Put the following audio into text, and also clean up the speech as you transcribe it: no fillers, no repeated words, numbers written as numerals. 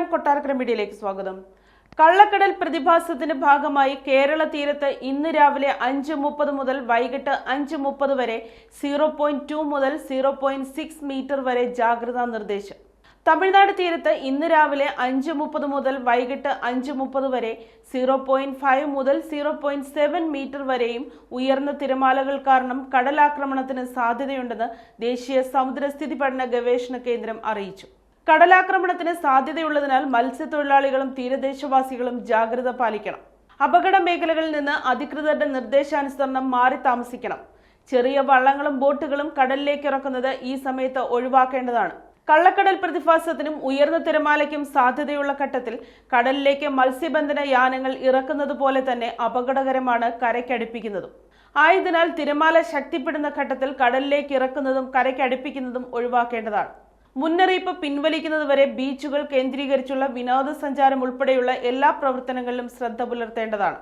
നമസ്കാരം, കൊട്ടാരക്കര മീഡിയയിലേക്ക് സ്വാഗതം. കള്ളക്കടൽ പ്രതിഭാസത്തിന്റെ ഭാഗമായി കേരള തീരത്ത് ഇന്ന് രാവിലെ 5:30 മുതൽ വൈകിട്ട് 5:30 വരെ 0.2 മുതൽ 0.6 മീറ്റർ വരെ ജാഗ്രതാ നിർദ്ദേശം. തമിഴ്നാട് തീരത്ത് ഇന്ന് രാവിലെ 5:30 മുതൽ വൈകിട്ട് 5:30 വരെ 0.5 മുതൽ 0.7 മീറ്റർ വരെയും ഉയർന്ന തിരമാലകൾ കാരണം കടലാക്രമണത്തിന് സാധ്യതയുണ്ടെന്ന് ദേശീയ സമുദ്രസ്ഥിതി പഠന ഗവേഷണ കേന്ദ്രം അറിയിച്ചു. കടലാക്രമണത്തിന് സാധ്യതയുള്ളതിനാൽ മത്സ്യത്തൊഴിലാളികളും തീരദേശവാസികളും ജാഗ്രത പാലിക്കണം. അപകട മേഖലകളിൽ നിന്ന് അധികൃതരുടെ നിർദ്ദേശാനുസരണം മാറി താമസിക്കണം. ചെറിയ വള്ളങ്ങളും ബോട്ടുകളും കടലിലേക്ക് ഇറക്കുന്നത് ഈ സമയത്ത് ഒഴിവാക്കേണ്ടതാണ്. കള്ളക്കടൽ പ്രതിഭാസത്തിനും ഉയർന്ന തിരമാലയ്ക്കും സാധ്യതയുള്ള ഘട്ടത്തിൽ കടലിലേക്ക് മത്സ്യബന്ധന യാനങ്ങൾ ഇറക്കുന്നത് പോലെ തന്നെ അപകടകരമാണ് കരയ്ക്കടുപ്പിക്കുന്നതും. ആയതിനാൽ തിരമാല ശക്തിപ്പെടുന്ന ഘട്ടത്തിൽ കടലിലേക്ക് ഇറക്കുന്നതും കരയ്ക്കടുപ്പിക്കുന്നതും ഒഴിവാക്കേണ്ടതാണ്. മുന്നറിയിപ്പ് പിൻവലിക്കുന്നതുവരെ ബീച്ചുകൾ കേന്ദ്രീകരിച്ചുള്ള വിനോദസഞ്ചാരം ഉൾപ്പെടെയുള്ള എല്ലാ പ്രവർത്തനങ്ങളിലും ശ്രദ്ധ പുലർത്തേണ്ടതാണ്.